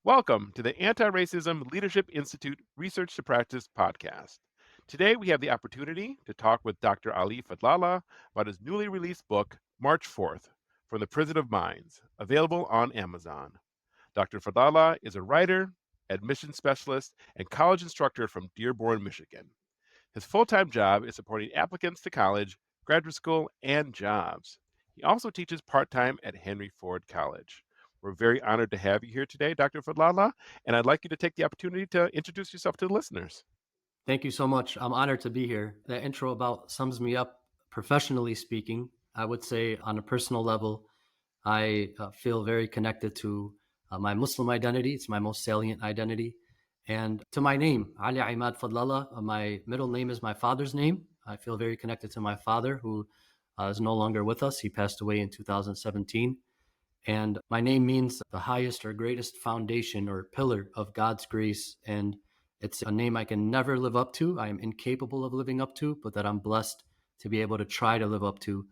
Welcome to the Anti-Racism Leadership Institute Research to Practice podcast. Today we have the opportunity to talk with Dr. Ali Fadlallah about his newly released book, March 4th, From the Prison of Minds, available on Amazon. Dr. Fadlallah is a writer, admissions specialist, and college instructor from Dearborn, Michigan. His full-time job is supporting applicants to college, graduate school, and jobs. He also teaches part-time at Henry Ford College. We're very honored to have you here today, Dr. Fadlallah, and I'd like you to take the opportunity to introduce yourself to the listeners. Thank you so much. I'm honored to be here. That intro about sums me up professionally speaking. I would say on a personal level, I feel very connected to my Muslim identity. It's my most salient identity. And to my name, Ali Imad Fadlallah. My middle name is my father's name. I feel very connected to my father, who is no longer with us. He passed away in 2017. And my name means the highest or greatest foundation or pillar of God's grace. And it's a name I can never live up to. I am incapable of living up to, but that I'm blessed to be able to try to live up to.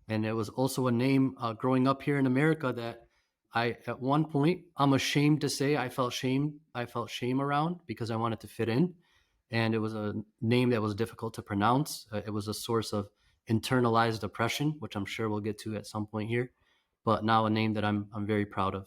And it was also a name growing up here in America that at one point, I'm ashamed to say I felt shame. I felt shame around because I wanted to fit in. And it was a name that was difficult to pronounce. It was a source of internalized oppression, which I'm sure we'll get to at some point here, but now a name that I'm very proud of.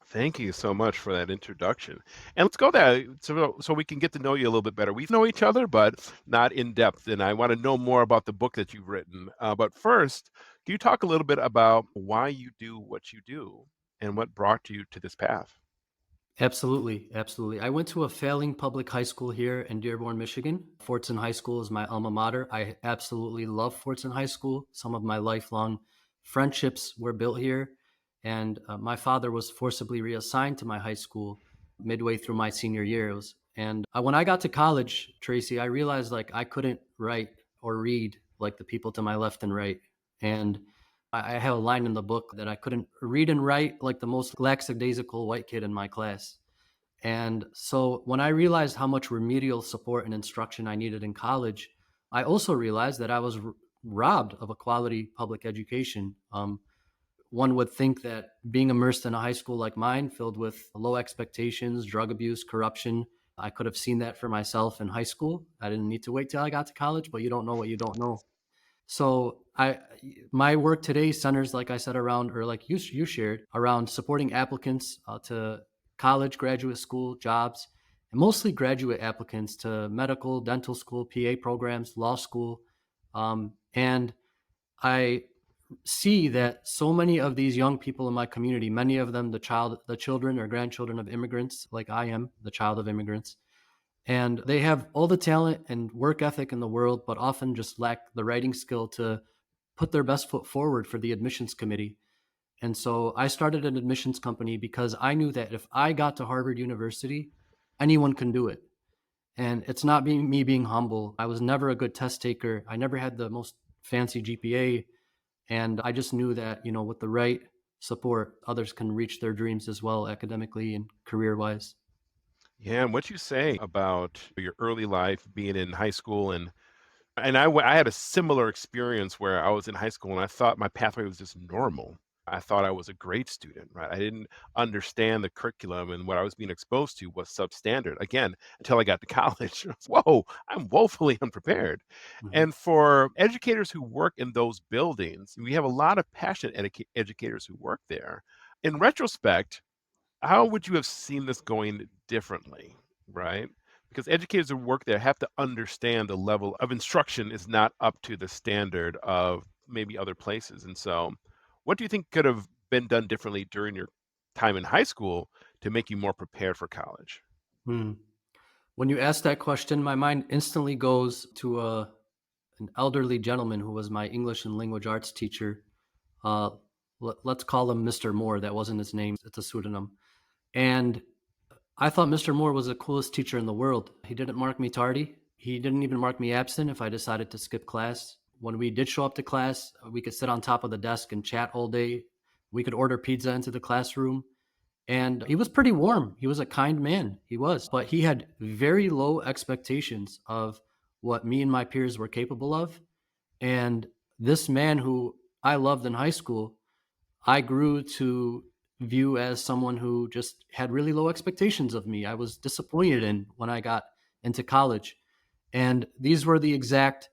Thank you so much for that introduction. And let's go there so we can get to know you a little bit better. We know each other, but not in depth. And I want to know more about the book that you've written. But first, can you talk a little bit about why you do what you do and what brought you to this path? Absolutely, absolutely. I went to a failing public high school here in Dearborn, Michigan. Fortson High School is my alma mater. I absolutely love Fortson High School. Some of my lifelong friendships were built here. And my father was forcibly reassigned to my high school midway through my senior years. And when I got to college, Tracey, I realized like I couldn't write or read like the people to my left and right. And I have a line in the book that I couldn't read and write like the most lackadaisical white kid in my class. And so when I realized how much remedial support and instruction I needed in college, I also realized that I was robbed of a quality public education. One would think that being immersed in a high school like mine, filled with low expectations, drug abuse, corruption, I could have seen that for myself in high school. I didn't need to wait till I got to college, but you don't know what you don't know. So my work today centers, like I said, around, or like you shared, around supporting applicants to college, graduate school, jobs, and mostly graduate applicants to medical, dental school, PA programs, law school. And I see that so many of these young people in my community, many of them the children or grandchildren of immigrants, like I am the child of immigrants, and they have all the talent and work ethic in the world, but often just lack the writing skill to put their best foot forward for the admissions committee. And so I started an admissions company because I knew that if I got to Harvard University, anyone can do it. And it's not me being humble. I was never a good test taker. I never had the most fancy GPA. And I just knew that, with the right support, others can reach their dreams as well, academically and career wise. Yeah, and what you say about your early life being in high school and I had a similar experience where I was in high school and I thought my pathway was just normal. I thought I was a great student, right? I didn't understand the curriculum and what I was being exposed to was substandard. Again, until I got to college. Whoa, I'm woefully unprepared. Mhm. And for educators who work in those buildings, we have a lot of passionate educators who work there. In retrospect, how would you have seen this going differently, right? Because educators who work there have to understand the level of instruction is not up to the standard of maybe other places. And so, what do you think could have been done differently during your time in high school to make you more prepared for college? Hmm. When you ask that question, my mind instantly goes to an elderly gentleman who was my English and language arts teacher. Uh, let's call him Mr. Moore. That wasn't his name, it's a pseudonym. And I thought Mr. Moore was the coolest teacher in the world. He didn't mark me tardy. He didn't even mark me absent if I decided to skip class. When we did show up to class, we could sit on top of the desk and chat all day. We could order pizza into the classroom. And he was pretty warm. He was a kind man. He was. But he had very low expectations of what me and my peers were capable of. And this man who I loved in high school, I grew to view as someone who just had really low expectations of me. I was disappointed in when I got into college. And these were the exact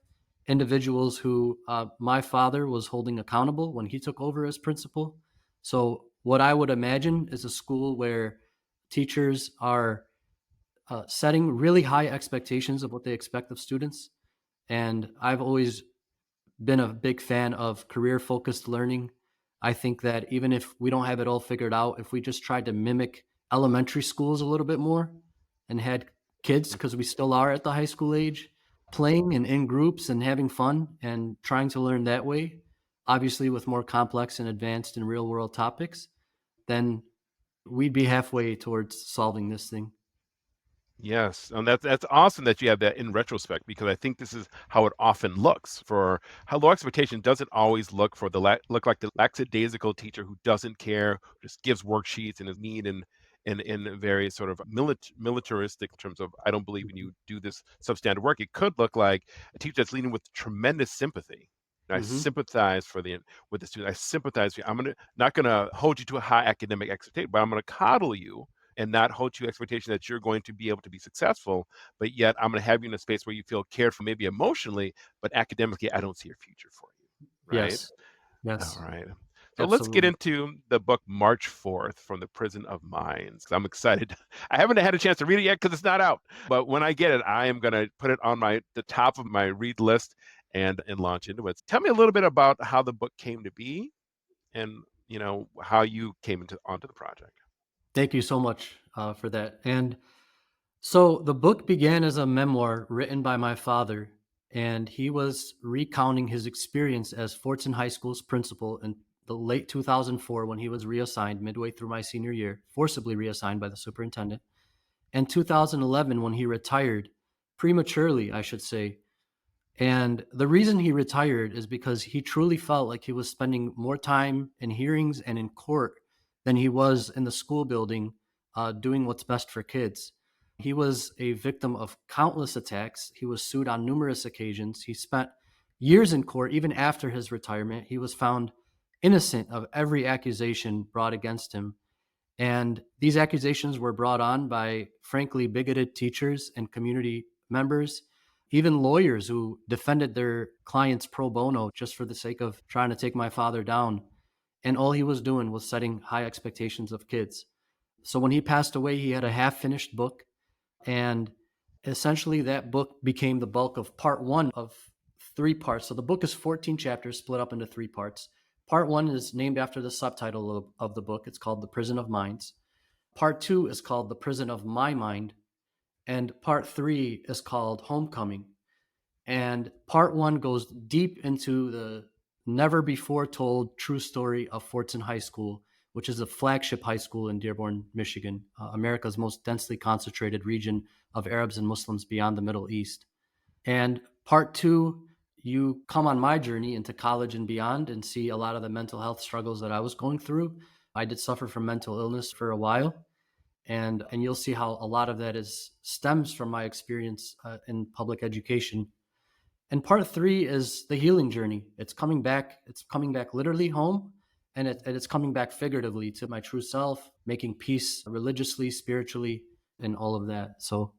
individuals who my father was holding accountable when he took over as principal. So, what I would imagine is a school where teachers are setting really high expectations of what they expect of students. And I've always been a big fan of career focused learning. I think that even if we don't have it all figured out, if we just tried to mimic elementary schools a little bit more and had kids, because we still are at the high school age, playing and in groups and having fun and trying to learn that way, obviously with more complex and advanced and real world topics, then we'd be halfway towards solving this thing. Yes, and that's awesome that you have that in retrospect because I think this is how it often looks for how low expectation doesn't always look for the look like the lackadaisical teacher who doesn't care, just gives worksheets and is mean and in very sort of militaristic terms of I don't believe in you do this substandard work. It could look like a teacher that's leading with tremendous sympathy. And I Hmm. sympathize for the with the student. I sympathize with you. I'm gonna not gonna hold you to a high academic expectation, but I'm gonna coddle you and not hold you expectation that you're going to be able to be successful, but yet I'm going to have you in a space where you feel cared for, maybe emotionally, but academically, I don't see a future for you. Right. Yes. All Yes. right. So let's get Absolutely. into the book March 4th from the Prison of Minds. I'm excited. I haven't had a chance to read it yet because it's not out. But when I get it, I am going to put it on the top of my read list and launch into it. Tell me a little bit about how the book came to be and how you came onto the project. Thank you so much for that. And so the book began as a memoir written by my father, and he was recounting his experience as Fortson High School's principal in the late 2004 when he was reassigned midway through my senior year, forcibly reassigned by the superintendent, and 2011 when he retired prematurely, I should say. And the reason he retired is because he truly felt like he was spending more time in hearings and in court than he was in the school building doing what's best for kids. He was a victim of countless attacks. He was sued on numerous occasions. He spent years in court. Even after his retirement, he was found innocent of every accusation brought against him. And these accusations were brought on by, frankly, bigoted teachers and community members, even lawyers who defended their clients pro bono just for the sake of trying to take my father down. And all he was doing was setting high expectations of kids. So when he passed away, he had a half finished book. And essentially, that book became the bulk of part one of three parts. So the book is 14 chapters split up into three parts. Part one is named after the subtitle of the book. It's called The Prison of Minds. Part two is called The Prison of My Mind. And part three is called Homecoming. And part one goes deep into the never before told true story of Fortson High School, which is a flagship high school in Dearborn, Michigan, America's most densely concentrated region of Arabs and Muslims beyond the Middle East. And part two, you come on my journey into college and beyond and see a lot of the mental health struggles that I was going through. I did suffer from mental illness for a while, and you'll see how a lot of that is stems from my experience in public education. And part three is the healing journey. It's coming back. It's coming back literally home, and it's coming back figuratively to my true self, making peace religiously, spiritually, and all of that. So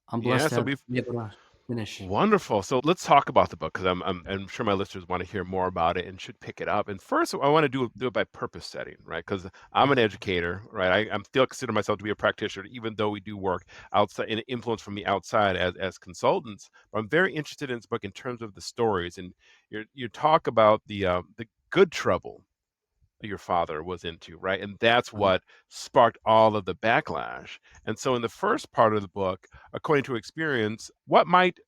I'm Yeah, blessed to so have we've been able to finish. Wonderful. So let's talk about the book because I'm sure my listeners want to hear more about it and should pick it up. And first, I want to do it by purpose setting, right? Because I'm an educator, right? I'm still consider myself to be a practitioner, even though we do work outside and influence from the outside as consultants. But I'm very interested in this book in terms of the stories, and you talk about the good trouble your father was into, right? And that's Right. what sparked all of the backlash. And so, in the first part of the book, according to experience, what might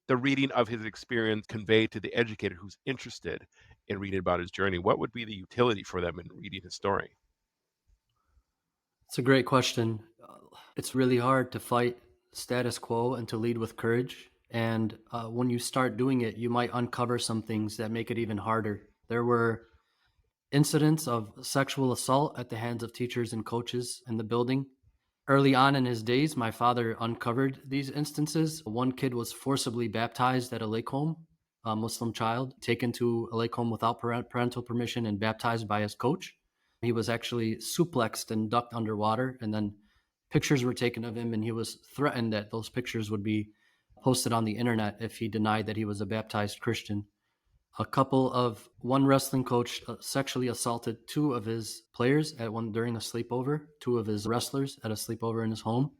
the reading of his experience convey to the educator who's interested in reading about his journey? What would be the utility for them in reading his story? It's a great question. It's really hard to fight status quo and to lead with courage. And when you start doing it, you might uncover some things that make it even harder. There were incidents of sexual assault at the hands of teachers and coaches in the building. Early on in his days, my father uncovered these instances. One kid was forcibly baptized at a lake home, a Muslim child, taken to a lake home without parental permission and baptized by his coach. He was actually suplexed and ducked underwater, and then pictures were taken of him, and he was threatened that those pictures would be posted on the internet if he denied that he was a baptized Christian. One wrestling coach sexually assaulted two of his players at one during a sleepover, two of his wrestlers at a sleepover in his home.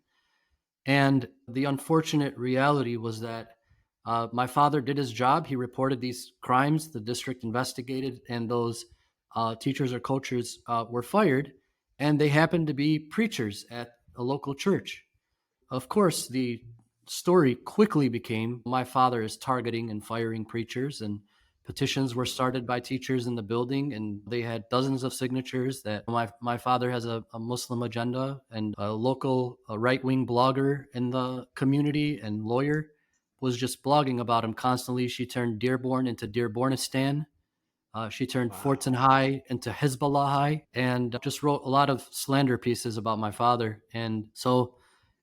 And the unfortunate reality was that my father did his job. He reported these crimes. The district investigated, and those teachers or coaches were fired. And they happened to be preachers at a local church. Of course, the story quickly became my father is targeting and firing preachers, and petitions were started by teachers in the building, and they had dozens of signatures that my father has a Muslim agenda, and a local right-wing blogger in the community and lawyer was just blogging about him constantly. She turned Dearborn into Dearbornistan. She turned Wow. Fortson High into Hezbollah High, and just wrote a lot of slander pieces about my father. And so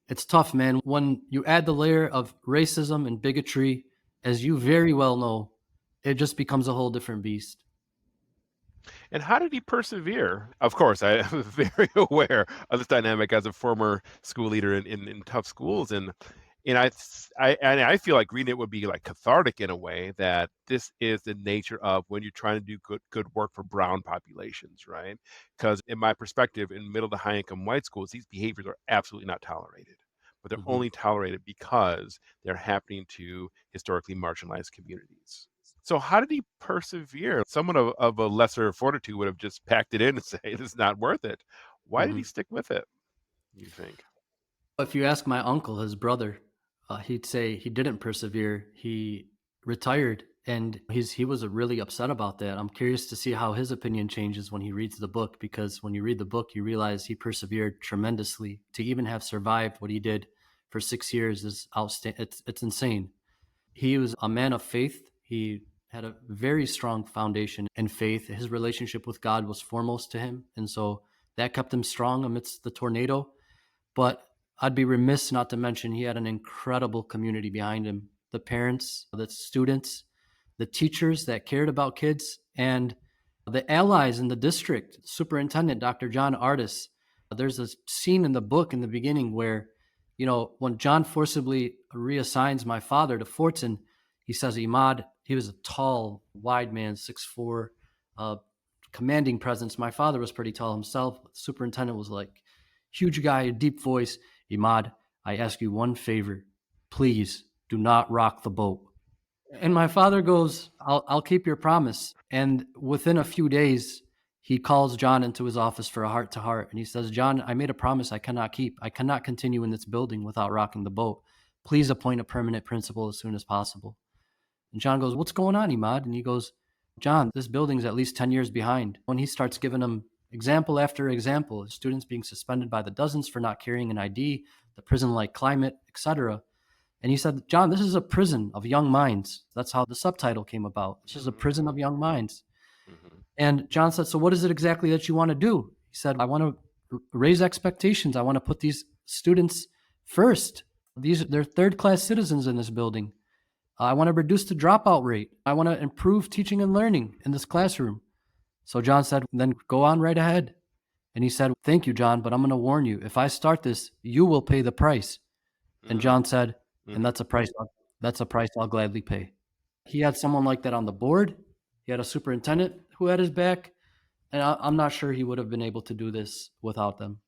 it's tough, man. When you add the layer of racism and bigotry, as you very well know, it just becomes a whole different beast. And how did he persevere? Of course, I am very aware of this dynamic as a former school leader in tough schools, and I feel like reading it would be like cathartic in a way that this is the nature of when you're trying to do good work for brown populations, right? Because in my perspective, in middle to high income white schools, these behaviors are absolutely not tolerated. But they're Mhm, only tolerated because they're happening to historically marginalized communities. So how did he persevere? Someone of a lesser fortitude would have just packed it in and say, "This is not worth it." Why did he mhm. stick with it, you think? If you ask my uncle, his brother, he'd say he didn't persevere. He retired, and he was really upset about that. I'm curious to see how his opinion changes when he reads the book, because when you read the book, you realize he persevered tremendously. To even have survived what he did for 6 years is outstanding. It's insane. He was a man of faith. He had a very strong foundation in faith. His relationship with God was foremost to him, and so that kept him strong amidst the tornado. But I'd be remiss not to mention he had an incredible community behind him. The parents, the students, the teachers that cared about kids, and the allies in the district. Superintendent Dr. John Artis. There's a scene in the book in the beginning where, when John forcibly reassigns my father to Fortson, he says, Imad, he was a tall, wide man, 6'4", uh, commanding presence. My father was pretty tall himself. The superintendent was like, huge guy, a deep voice. Imad, I ask you one favor. Please do not rock the boat. And my father goes, I'll keep your promise. And within a few days, he calls John into his office for a heart to heart. And he says, John, I made a promise I cannot keep. I cannot continue in this building without rocking the boat. Please appoint a permanent principal as soon as possible. And John goes, what's going on, Imad? And he goes, John, this building's at least 10 years behind. When he starts giving him example after example, students being suspended by the dozens for not carrying an ID, the prison-like climate, etc. And he said, John, this is a prison of young minds. That's how the subtitle came about. This is a prison of young Mm, minds. mhm, And John said, so what is it exactly that you want to do? He said, I want to raise expectations. I want to put these students first. They're third class citizens in this building. I want to reduce the dropout rate. I want to improve teaching and learning in this classroom. So John said, then go on right ahead. And he said, thank you, John, but I'm going to warn you. If I start this, you will pay the price. And mm, John said, and mhm. that's a price I'll gladly pay. He had someone like that on the board. He had a superintendent who had his back. And I'm not sure he would have been able to do this without them.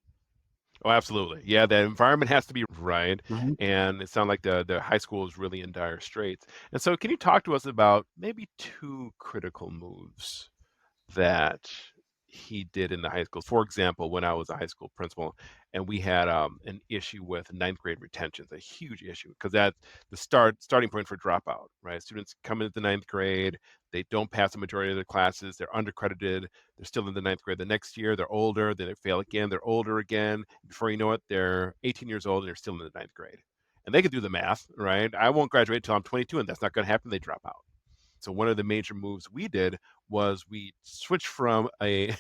Oh, absolutely. Yeah, the environment has to be right, Mhm. and it sounds like the high school is really in dire straits. And so can you talk to us about maybe 2 critical moves that he did in the high school? For example, when I was a high school principal and we had an issue with ninth grade retention, a huge issue because that's the starting point for dropout, right? Students come into the ninth grade, they don't pass the majority of their classes, they're undercredited, they're still in the ninth grade the next year, they're older, then they fail again, they're older again. Before you know it, they're 18 years old and they're still in the ninth grade. And they can do the math, right? I won't graduate until I'm 22, and that's not going to happen. They drop out. So one of the major moves we did was we switched from a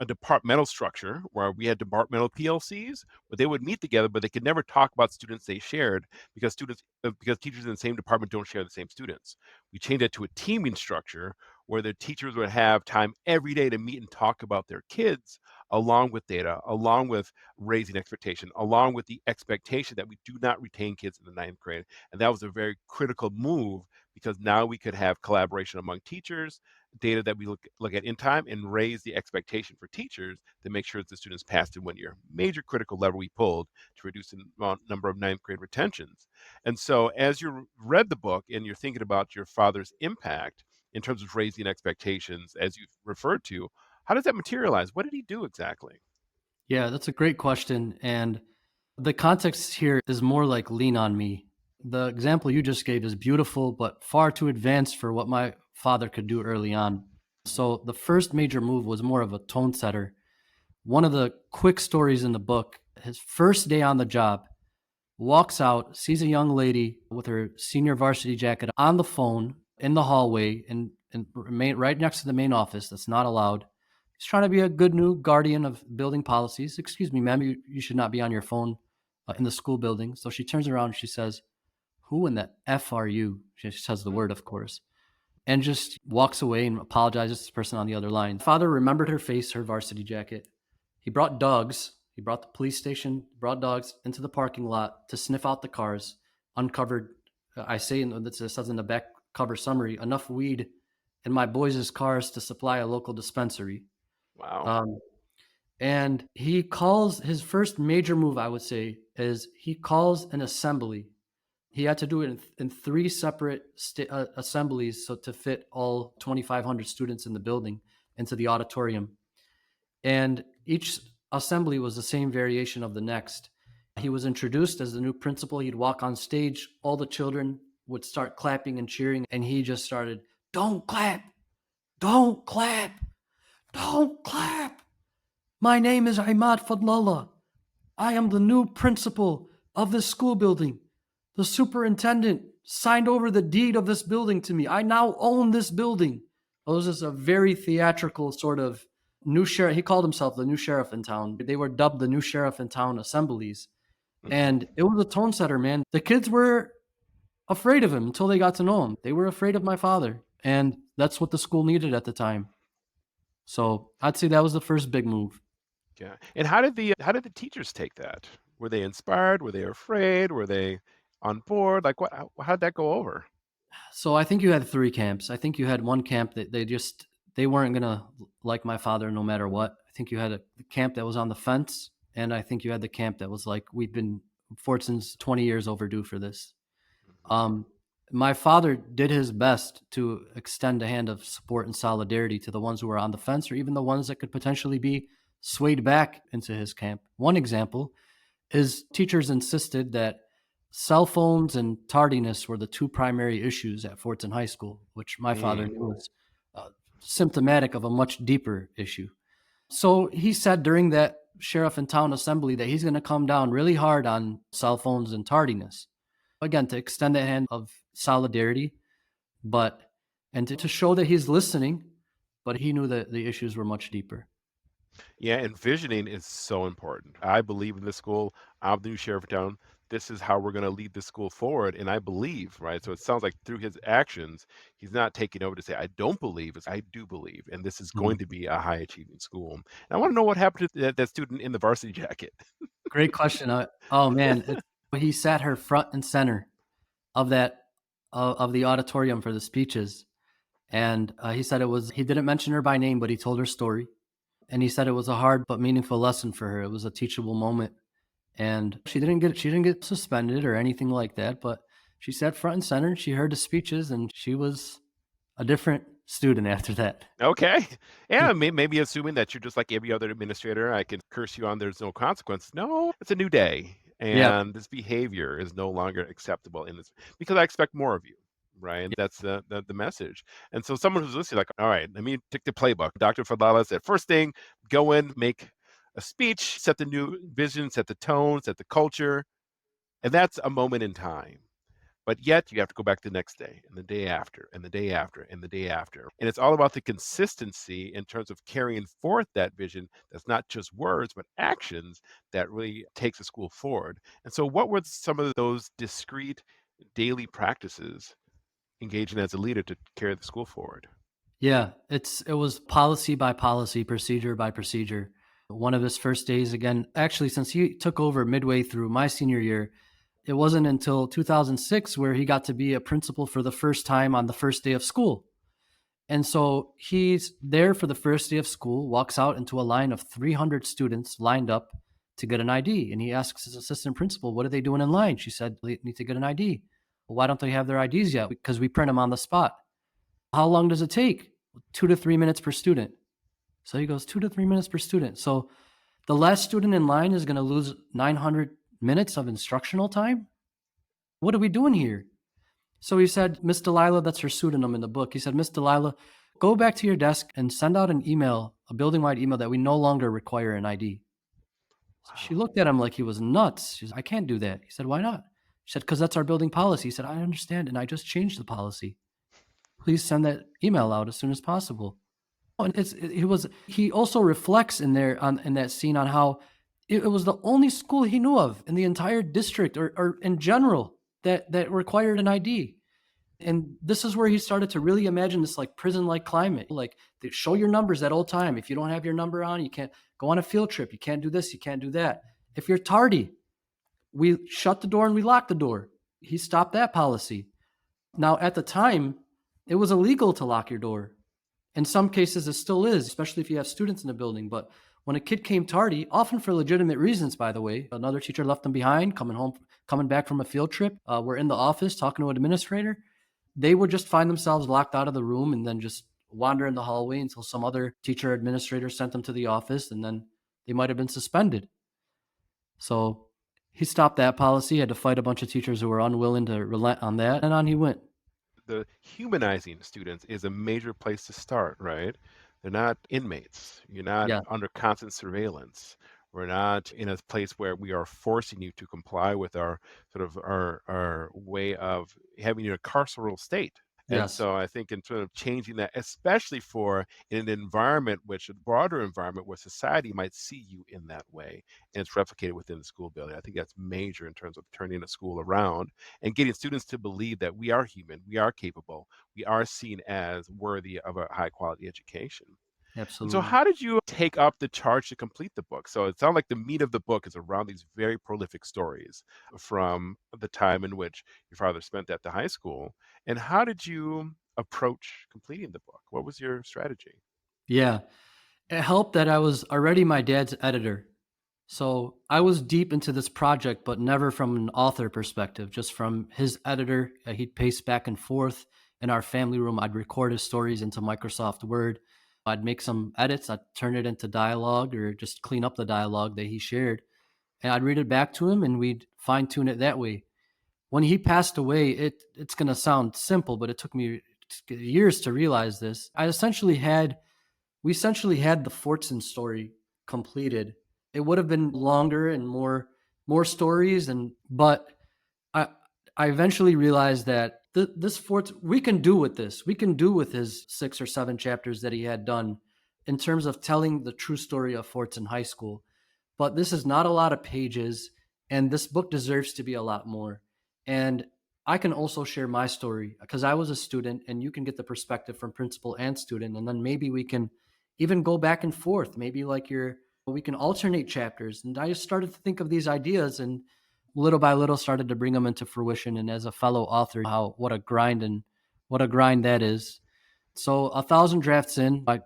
departmental structure where we had departmental PLCs, where they would meet together, but they could never talk about students they shared because teachers in the same department don't share the same students. We changed that to a teaming structure where the teachers would have time every day to meet and talk about their kids, along with data, along with raising expectation, along with the expectation that we do not retain kids in the ninth grade. And that was a very critical move because now we could have collaboration among teachers, data that we look at in time, and raise the expectation for teachers to make sure that the students passed in 1 year. Major critical lever we pulled to reduce the number of ninth grade retentions. And so, as you read the book and you're thinking about your father's impact in terms of raising expectations, as you've referred to, how does that materialize? What did he do exactly? Yeah, that's a great question. And the context here is more like lean on me. The example you just gave is beautiful, but far too advanced for what my father could do early on. So the first major move was more of a tone setter. One of the quick stories in the book, his first day on the job, walks out, sees a young lady with her senior varsity jacket on the phone in the hallway and right next to the main office. That's not allowed. He's trying to be a good new guardian of building policies. Excuse me, ma'am, you should not be on your phone in the school building. So she turns around and she says, "Who in the F are you?" She says the word, of course, and just walks away and apologizes to the person on the other line. Father remembered her face, her varsity jacket. He brought dogs. He brought the police station, brought dogs into the parking lot to sniff out the cars, uncovered, I say, it says in the back cover summary, enough weed in my boys' cars to supply a local dispensary. Wow. Um, and he calls his first major move, I would say, is he calls an assembly. He had to do it in three separate assemblies so to fit all 2,500 students in the building into the auditorium. And each assembly was the same variation of the next. He was introduced as the new principal. He'd walk on stage. All the children would start clapping and cheering. And he just started, "Don't clap, don't clap, don't clap. My name is Imad Fadlallah. I am the new principal of this school building. The superintendent signed over the deed of this building to me. I now own this building." It was just a very theatrical sort of new sheriff. He called himself the new sheriff in town. They were dubbed the new sheriff in town assemblies. Mhm. And it was a tone setter, man. The kids were afraid of him until they got to know him. They were afraid of my father. And that's what the school needed at the time. So I'd say that was the first big move. Yeah. And how did the teachers take that? Were they inspired? Were they afraid? Were they on board? Like what? How'd that go over? So I think you had 3 camps. I think you had one camp that they weren't gonna like my father no matter what. I think you had a camp that was on the fence, and I think you had the camp that was like, "We've been Fortson's 20 years overdue for this." Mhm. Um, my father did his best to extend a hand of support and solidarity to the ones who were on the fence or even the ones that could potentially be swayed back into his camp. One example is teachers insisted that cell phones and tardiness were the 2 primary issues at Fortson High School, which my father Mm. knew was uh, symptomatic of a much deeper issue. So he said during that sheriff in town assembly that he's going to come down really hard on cell phones and tardiness. Again, to extend that hand of solidarity, but and to show that he's listening, but he knew that the issues were much deeper. Yeah, and visioning is so important. I believe in this school. I'm the new sheriff of town. This is how we're going to lead this school forward. And I believe, right? So it sounds like through his actions, he's not taking over to say, I don't believe. It's I do believe. And this is Mhm. going to be a high achieving school. And I want to know what happened to that student in the varsity jacket. Great question. Oh man, he sat her front and center of that of the auditorium for the speeches, and he said it was. He didn't mention her by name, but he told her story, and he said it was a hard but meaningful lesson for her. It was a teachable moment, and she didn't get suspended or anything like that, but she sat front and center. She heard the speeches, and she was a different student after that. Okay. Yeah, maybe assuming that you're just like every other administrator, I can curse you on, there's no consequence. No, it's a new day. Yeah, And this behavior is no longer acceptable in this because I expect more of you. Right. That's the message. And so someone who's listening, like, all right, let me take the playbook. Dr. Fadlala said, first thing, go in, make a speech, set the new vision, set the tone, set the culture. And that's a moment in time. But yet you have to go back the next day and the day after and the day after and the day after. And it's all about the consistency in terms of carrying forth that vision that's not just words, but actions that really takes a school forward. And so, what were some of those discrete daily practices engaging as a leader to carry the school forward? Yeah, it was policy by policy, procedure by procedure. One of his first days, again, actually, since he took over midway through my senior year, it wasn't until 2006 where he got to be a principal for the first time on the first day of school. And so he's there for the first day of school, walks out into a line of 300 students lined up to get an ID. And he asks his assistant principal, "What are they doing in line?" She said, "They need to get an ID." "Well, why don't they have their IDs yet?" "Because we print them on the spot." "How long does it take?" "2 to 3 minutes per student." So he goes, 2 to 3 minutes per student. So the last student in line is going to lose 900 minutes of instructional time? What are we doing here? So he said, "Miss Delilah," that's her pseudonym in the book. He said, "Miss Delilah, go back to your desk and send out an email, a building wide email that we no longer require an ID." So she Wow. looked at him like he was nuts. She said, "I can't do that." He said, "Why not?" She said, "Because that's our building policy." He said, "I understand. And I just changed the policy. Please send that email out as soon as possible." And he also reflects in there on in that scene on how it was the only school he knew of in the entire district or in general that required an ID. And this is where he started to really imagine this like prison-like climate. Like they show your numbers at all time. If you don't have your number on, you can't go on a field trip. You can't do this. You can't do that. If you're tardy, we shut the door and we lock the door. He stopped that policy. Now, at the time, it was illegal to lock your door. In some cases, it still is, especially if you have students in the building. But when a kid came tardy, often for legitimate reasons, by the way, another teacher left them behind, coming back from a field trip, we're in the office talking to an administrator, they would just find themselves locked out of the room and then just wander in the hallway until some other teacher or administrator sent them to the office, and then they might have been suspended. So he stopped that policy, had to fight a bunch of teachers who were unwilling to relent on that, and on he went. The humanizing students is a major place to start, right? They're not inmates. You're not Yeah. under constant surveillance. We're not in a place where we are forcing you to comply with our sort of our way of having a carceral state. And Yes. so I think in terms of changing that, especially for in an environment which a broader environment where society might see you in that way and it's replicated within the school building. I think that's major in terms of turning a school around and getting students to believe that we are human, we are capable, we are seen as worthy of a high quality education. And so, Absolutely. how did you take up the charge to complete the book? So, it sounds like the meat of the book is around these very prolific stories from the time in which your father spent at the high school. And how did you approach completing the book? What was your strategy? Yeah. It helped that I was already my dad's editor. So I was deep into this project, but never from an author perspective, just from his editor. He'd pace back and forth in our family room. I'd record his stories into Microsoft Word. I'd make some edits. I'd turn it into dialogue or just clean up the dialogue that he shared. And I'd read it back to him and we'd fine tune it that way. When he passed away, it's going to sound simple, but it took me years to realize this. We essentially had the Fortson story completed. It would have been longer and more stories, but I I eventually realized that this Fort we can do with this. We can do with his 6 or 7 chapters that he had done in terms of telling the true story of Fortson High School. But this is not a lot of pages, and this book deserves to be a lot more. And I can also share my story because I was a student, and you can get the perspective from principal and student, and then maybe we can even go back and forth. Maybe like we can alternate chapters. And I just started to think of these ideas, and little by little started to bring them into fruition. And as a fellow author, how what a grind that is. So 1,000 drafts in, I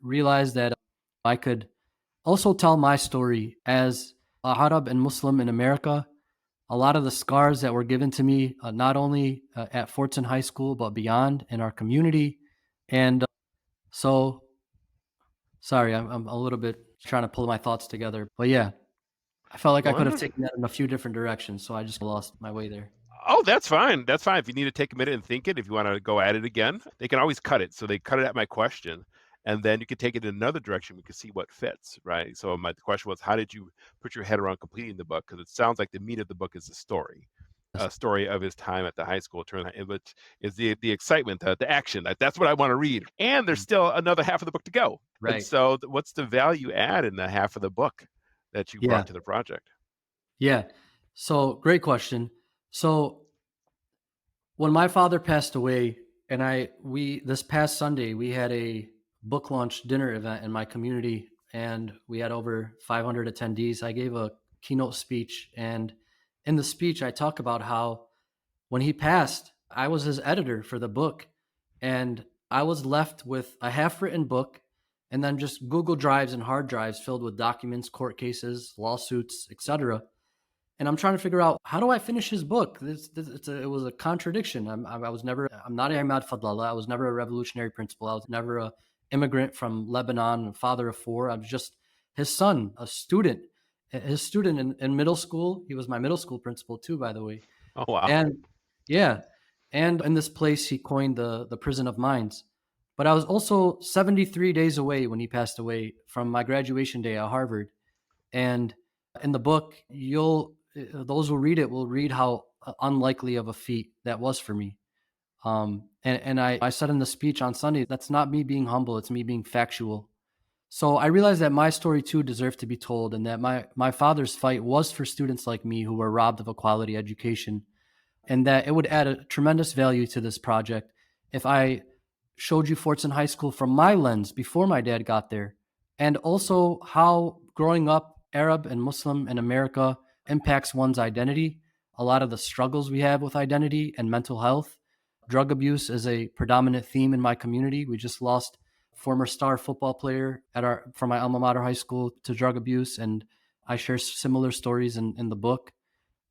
realized that I could also tell my story as a Arab and Muslim in America. A lot of the scars that were given to me, not only at Fortson High School, but beyond in our community. And so, sorry, I'm a little bit trying to pull my thoughts together. But yeah, I felt like I could have Wonderful. taken that in a few different directions. So I just lost my way there. Oh, that's fine. That's fine. If you need to take a minute and think it, if you want to go at it again, they can always cut it. So they cut it at my question, and then you can take it in another direction. We can see what fits, right? So my question was, how did you put your head around completing the book? Because it sounds like the meat of the book is the story, Yes. a story of his time at the high school, which is the excitement, the action. That's what I want to read. And there's still another half of the book to go. And Right. so, what's the value add in the half of the book that you Yeah. brought to the project? Yeah. So great question. So when my father passed away, And this past Sunday, we had a book launch dinner event in my community, and we had over 500 attendees. I gave a keynote speech, and in the speech, I talk about how when he passed, I was his editor for the book, and I was left with a half-written book and then just Google Drives and hard drives filled with documents, court cases, lawsuits, etc. And I'm trying to figure out, how do I finish his book? It was a contradiction. I'm not Imad Fadlallah. I was never a revolutionary principal. I was never a immigrant from Lebanon, a father of four. I was just his son, a student, his student in middle school. He was my middle school principal too, by the way. Oh, wow. And yeah, and in this place, he coined the prison of minds. But I was also 73 days away when he passed away from my graduation day at Harvard. And in the book, those who read it will read how unlikely of a feat that was for me. And I said in the speech on Sunday, that's not me being humble, it's me being factual. So I realized that my story too deserved to be told, and that my father's fight was for students like me who were robbed of a quality education, and that it would add a tremendous value to this project if I showed you Fortson High School from my lens before my dad got there, and also how growing up Arab and Muslim in America impacts one's identity, a lot of the struggles we have with identity and mental health. Drug abuse is a predominant theme in my community. We just lost former star football player from my alma mater high school to drug abuse, and I share similar stories in the book.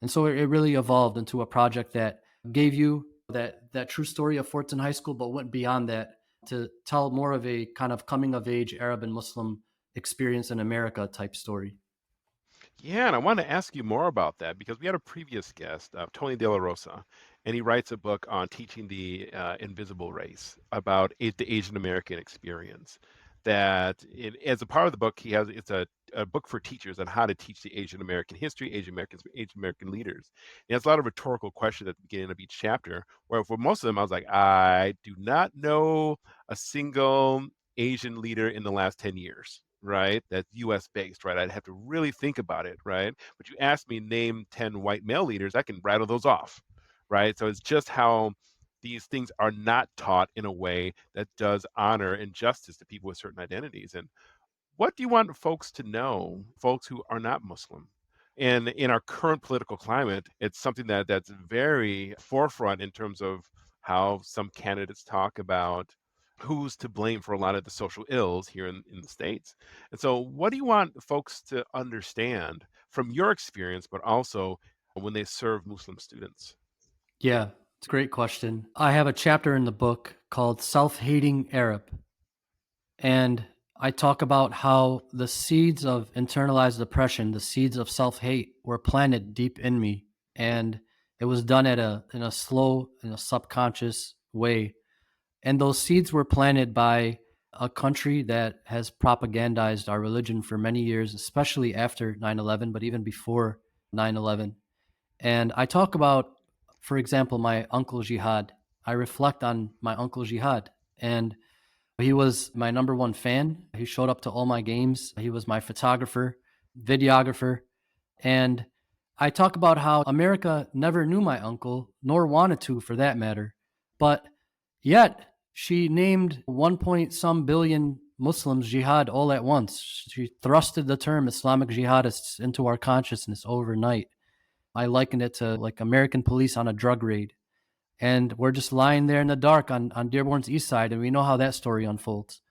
And so it really evolved into a project that gave you that true story of Fortson High School, but went beyond that to tell more of a kind of coming of age Arab and Muslim experience in America type story. Yeah, and I want to ask you more about that because we had a previous guest, Tony De La Rosa, and he writes a book on teaching the invisible race about the Asian American experience. As a part of the book, it's a book for teachers on how to teach the Asian American history, Asian American leaders. And it's a lot of rhetorical questions at the beginning of each chapter, where for most of them, I was like, I do not know a single Asian leader in the last 10 years, right? That's US based, right? I'd have to really think about it, right? But you ask me, name 10 white male leaders, I can rattle those off, right? So it's just how these things are not taught in a way that does honor and justice to people with certain identities. And what do you want folks to know, folks who are not Muslim? And in our current political climate, it's something that's very forefront in terms of how some candidates talk about who's to blame for a lot of the social ills here in the States. And so, what do you want folks to understand from your experience, but also when they serve Muslim students? Yeah, it's a great question. I have a chapter in the book called Self Hating Arab. And I talk about how the seeds of internalized depression, the seeds of self hate, were planted deep in me. And it was done in a slow, in a subconscious way. And those seeds were planted by a country that has propagandized our religion for many years, especially after 9/11, but even before 9/11. And I talk about, for example, my uncle Jihad. I reflect on my uncle Jihad. And he was my number one fan. He showed up to all my games. He was my photographer, videographer. And I talk about how America never knew my uncle, nor wanted to for that matter. But yet, she named 1 point some billion Muslims jihad all at once. She thrusted the term Islamic jihadists into our consciousness overnight. I likened it to like American police on a drug raid. And we're just lying there in the dark on Dearborn's east side, and we know how that story unfolds.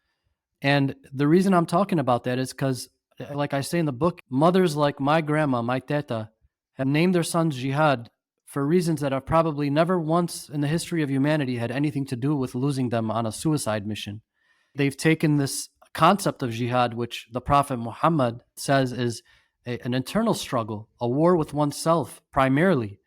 And the reason I'm talking about that is because, like I say in the book, mothers like my grandma, my teta, have named their sons jihad for reasons that have probably never once in the history of humanity had anything to do with losing them on a suicide mission. They've taken this concept of jihad, which the Prophet Muhammad says is an internal struggle, a war with oneself primarily.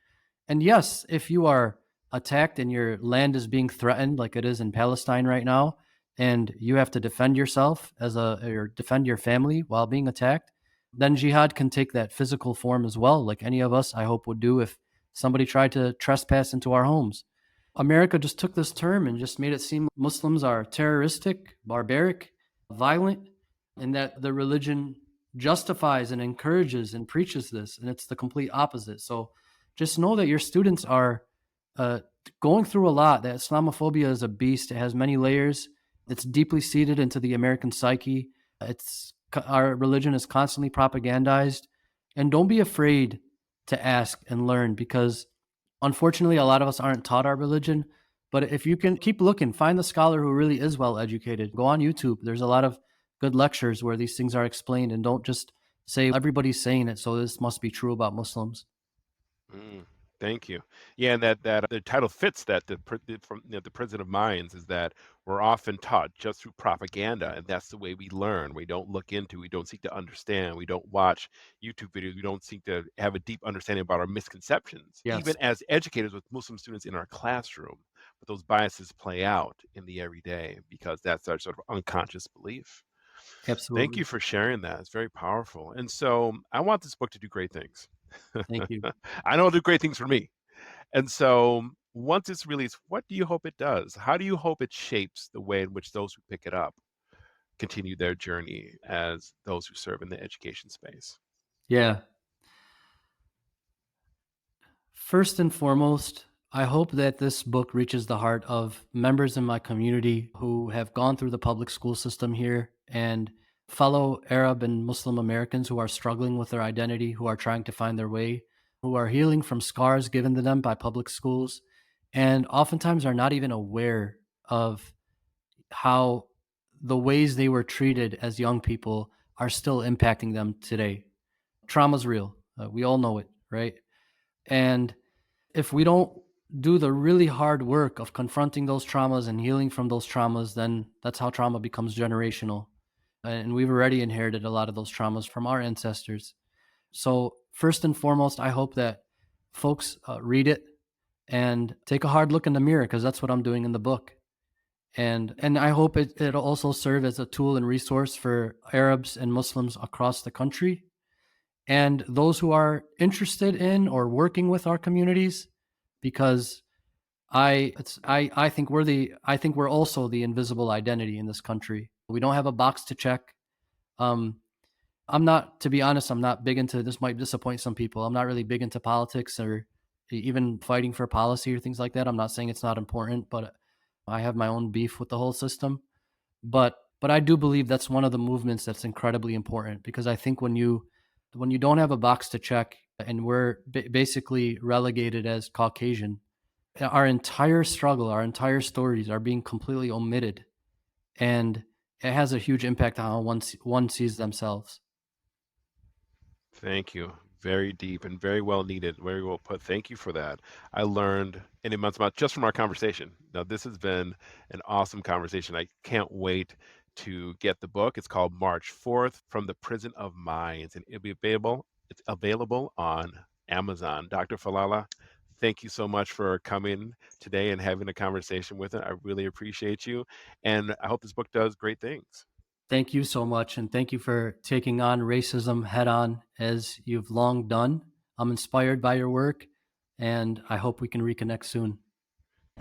And yes, if you are attacked and your land is being threatened, like it is in Palestine right now, and you have to defend yourself or defend your family while being attacked, then jihad can take that physical form as well, like any of us, I hope, would do if somebody tried to trespass into our homes. America just took this term and just made it seem Muslims are terroristic, barbaric, violent, and that the religion justifies and encourages and preaches this, and it's the complete opposite. So just know that your students are going through a lot. That Islamophobia is a beast. It has many layers. It's deeply seated into the American psyche. Our religion is constantly propagandized, and don't be afraid to ask and learn, because unfortunately a lot of us aren't taught our religion. But if you can keep looking, find the scholar who really is well educated. Go on YouTube. There's a lot of good lectures where these things are explained, and don't just say everybody's saying it, so this must be true about Muslims. Mm, thank you. Yeah, and that the title fits that from the prison of minds is that we're often taught just through propaganda, and that's the way we learn. We don't look into, we don't seek to understand, we don't watch YouTube videos, we don't seek to have a deep understanding about our misconceptions, even Yes, as educators with Muslim students in our classroom. But those biases play out in the everyday because that's our sort of unconscious belief. Thank you absolutely. for sharing that. It's very powerful. And so I want this book to do great things. Thank you. I know it'll do great things for me. And so once it's released, what do you hope it does? How do you hope it shapes the way in which those who pick it up continue their journey as those who serve in the education space? Yeah. First and foremost, I hope that this book reaches the heart of members in my community who have gone through the public school system here, and fellow Arab and Muslim Americans who are struggling with their identity, who are trying to find their way, who are healing from scars given to them by public schools, and oftentimes are not even aware of how the ways they were treated as young people are still impacting them today. Trauma's real. We all know it, right? And if we don't do the really hard work of confronting those traumas and healing from those traumas, then that's how trauma becomes generational. And we've already inherited a lot of those traumas from our ancestors. So, first and foremost, I hope that folks read it and take a hard look in the mirror, because that's what I'm doing in the book. And I hope it'll also serve as a tool and resource for Arabs and Muslims across the country, and those who are interested in or working with our communities, because I think I think we're also the invisible identity in this country. We don't have a box to check. Um, I'm not, to be honest, I'm not big into this. Might disappoint some people. I'm not really big into politics or even fighting for policy or things like that. I'm not saying it's not important, but I have my own beef with the whole system. But I do believe that's one of the movements that's incredibly important, because I think when you don't have a box to check and we're basically relegated as Caucasian, our entire struggle, our entire stories are being completely omitted, and it has a huge impact on how one sees themselves. Thank you. Very deep and very well needed, very well put. Thank you for that. I learned in a month's amount just from our conversation. Now, this has been an awesome conversation. I can't wait to get the book. It's called March 4th From the Prison of Minds, and it'll be available. It's available on Amazon. Dr. Falala, thank you so much for coming today and having a conversation with it. I really appreciate you. And I hope this book does great things. Thank you so much, and thank you for taking on racism head on, as you've long done. I'm inspired by your work, and I hope we can reconnect soon.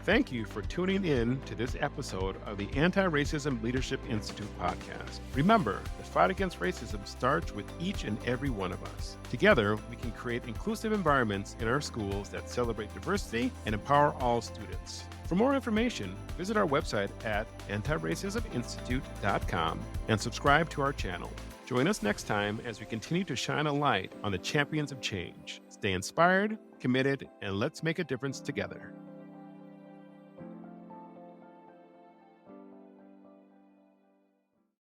Thank you for tuning in to this episode of the Anti-Racism Leadership Institute podcast. Remember, the fight against racism starts with each and every one of us. Together, we can create inclusive environments in our schools that celebrate diversity and empower all students. For more information, visit our website at antiracisminstitute.com and subscribe to our channel. Join us next time as we continue to shine a light on the champions of change. Stay inspired, committed, and let's make a difference together.